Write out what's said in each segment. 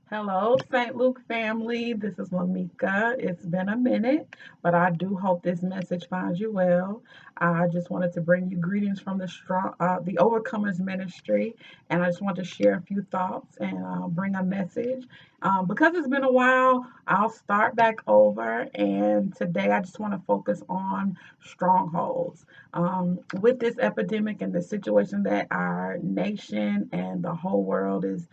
Hello, St. Luke family. This is Lamika. It's been a minute, but I do hope this message finds you well. I just wanted to bring you greetings from the Overcomers Ministry, and I just want to share a few thoughts and bring a message. Because it's been a while, I'll start back over, and today I just want to focus on strongholds. With this epidemic and the situation that our nation and the whole world is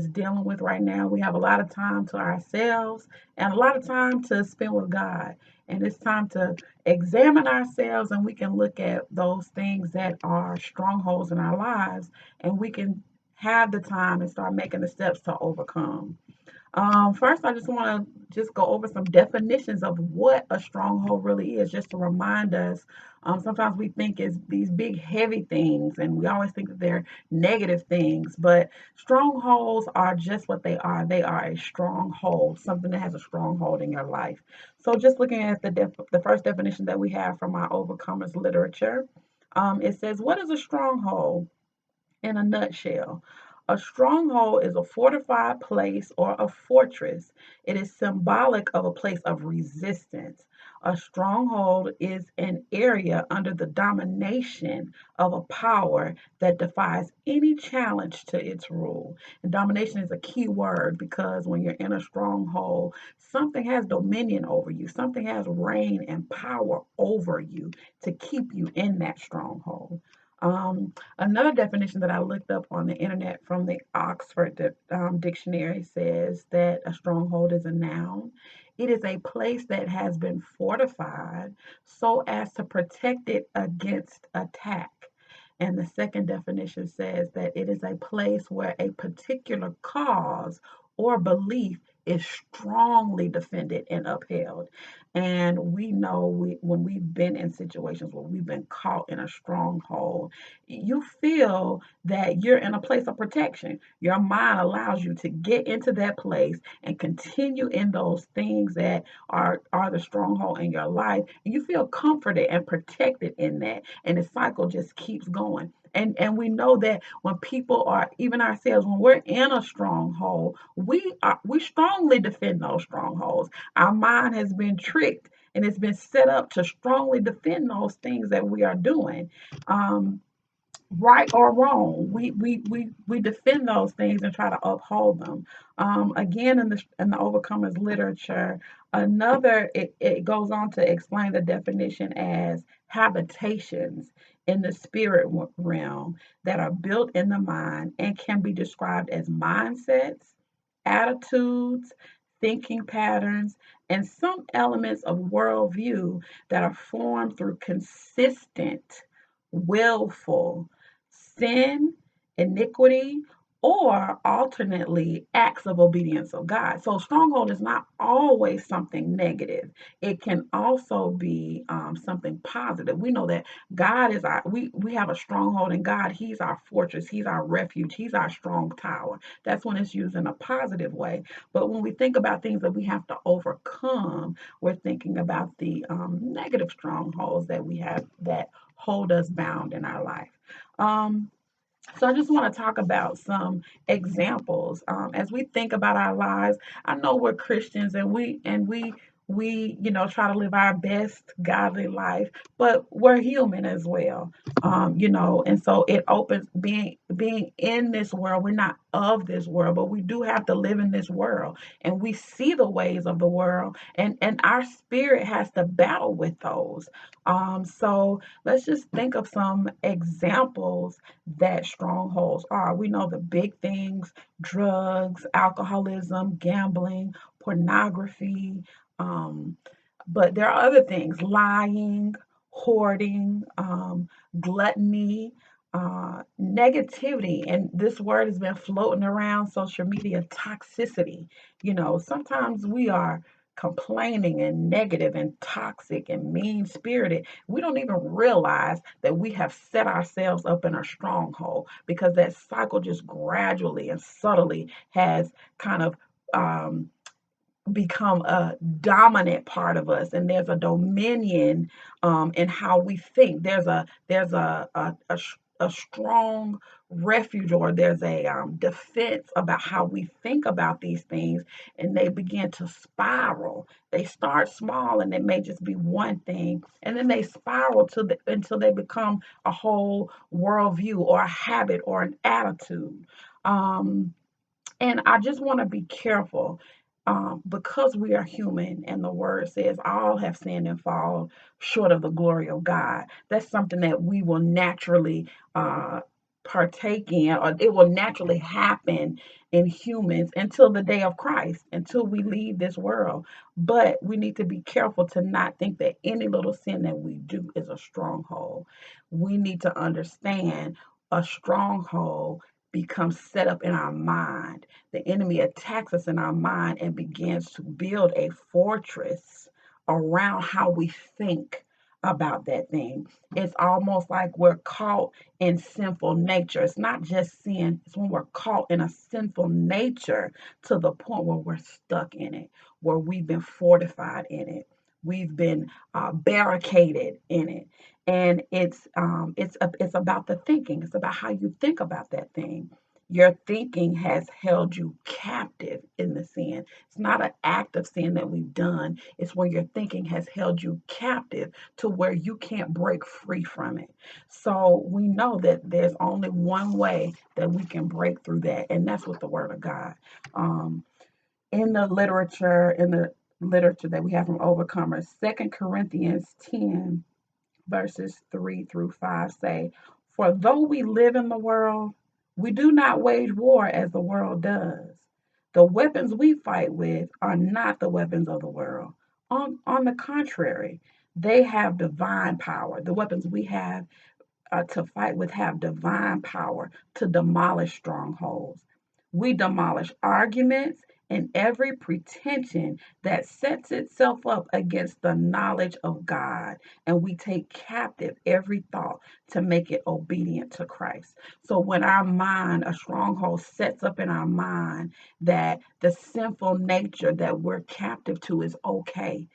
dealing with right now. We have a lot of time to ourselves and a lot of time to spend with God. And it's time to examine ourselves and we can look at those things that are strongholds in our lives and we can have the time and start making the steps to overcome. First, I just want to just go over some definitions of what a stronghold really is, just to remind us. Sometimes we think it's these big, heavy things, and we always think that they're negative things, but strongholds are just what they are. They are a stronghold, something that has a stronghold in your life. So, just looking at the first definition that we have from our Overcomers literature, it says, "What is a stronghold?" In a nutshell, a stronghold is a fortified place or a fortress. It is symbolic of a place of resistance. A stronghold is an area under the domination of a power that defies any challenge to its rule. And domination is a key word because when you're in a stronghold, something has dominion over you, something has reign and power over you to keep you in that stronghold. Another definition that I looked up on the internet from the Oxford Dictionary says that a stronghold is a noun. It is a place that has been fortified so as to protect it against attack. And the second definition says that it is a place where a particular cause or belief is strongly defended and upheld. And we know when we've been in situations where we've been caught in a stronghold, you feel that you're in a place of protection. Your mind allows you to get into that place and continue in those things that are the stronghold in your life. And you feel comforted and protected in that. And the cycle just keeps going. And we know that when people are, even ourselves, when we're in a stronghold, we strongly defend those strongholds. Our mind has been tricked and it's been set up to strongly defend those things that we are doing. Um, right or wrong, we defend those things and try to uphold them. Again, in the Overcomers literature, it goes on to explain the definition as habitations in the spirit realm that are built in the mind and can be described as mindsets, attitudes, thinking patterns, and some elements of worldview that are formed through consistent, willful sin, iniquity, or alternately acts of obedience of God. So stronghold is not always something negative. It can also be something positive. We know that God is we have a stronghold in God. He's our fortress. He's our refuge. He's our strong tower. That's when it's used in a positive way. But when we think about things that we have to overcome, we're thinking about the negative strongholds that we have that hold us bound in our life. Um, so I just want to talk about some examples as we think about our lives. I know we're Christians and we try to live our best godly life, but we're human as well. And so it opens being in this world. We're not of this world, but we do have to live in this world, and we see the ways of the world, and our spirit has to battle with those. So let's just think of some examples that strongholds are. We know the big things: drugs, alcoholism, gambling, pornography. Um, but there are other things: lying, hoarding, gluttony, negativity. And this word has been floating around social media: toxicity. Sometimes we are complaining and negative and toxic and mean spirited. We don't even realize that we have set ourselves up in a stronghold because that cycle just gradually and subtly has kind of become a dominant part of us, and there's a dominion in how we think. There's a strong refuge, or there's a defense about how we think about these things, and they begin to spiral. They start small and it may just be one thing, and then they spiral until they become a whole worldview or a habit or an attitude. Um, and I just want to be careful, because we are human, and the word says all have sinned and fall short of the glory of God. That's something that we will naturally uh, partake in, or it will naturally happen in humans until the day of Christ, until we leave this world. But we need to be careful to not think that any little sin that we do is a stronghold. We need to understand a stronghold becomes set up in our mind. The enemy attacks us in our mind and begins to build a fortress around how we think about that thing. It's almost like we're caught in sinful nature. It's not just sin, it's when we're caught in a sinful nature to the point where we're stuck in it, where we've been fortified in it. We've been barricaded in it, and it's about the thinking. It's about how you think about that thing. Your thinking has held you captive in the sin. It's not an act of sin that we've done. It's when your thinking has held you captive to where you can't break free from it. So we know that there's only one way that we can break through that, and that's with the Word of God. Um, in the literature that we have from Overcomers, 2 Corinthians 10 verses 3 through 5 say, "For though we live in the world, we do not wage war as the world does. The weapons we fight with are not the weapons of the world. On the contrary, they have divine power. The weapons we have to fight with have divine power to demolish strongholds. We demolish arguments and every pretension that sets itself up against the knowledge of God, and we take captive every thought to make it obedient to Christ." So when our mind, a stronghold sets up in our mind that the sinful nature that we're captive to is okay,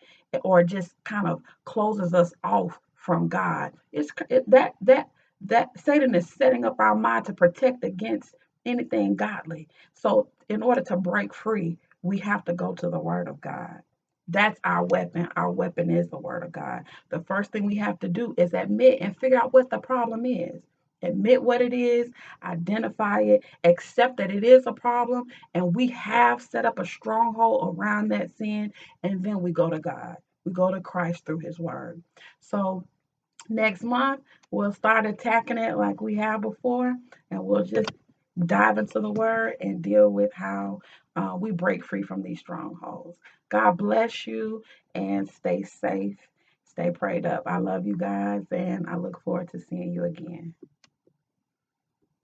or just kind of closes us off from God, that Satan is setting up our mind to protect against anything godly. So, in order to break free, we have to go to the Word of God. That's our weapon. Our weapon is the Word of God. The first thing we have to do is admit and figure out what the problem is. Admit what it is, identify it, accept that it is a problem, and we have set up a stronghold around that sin, and then we go to God. We go to Christ through His Word. So, next month, we'll start attacking it like we have before, and we'll just dive into the word and deal with how we break free from these strongholds. God bless you and stay safe. Stay prayed up. I love you guys, and I look forward to seeing you again.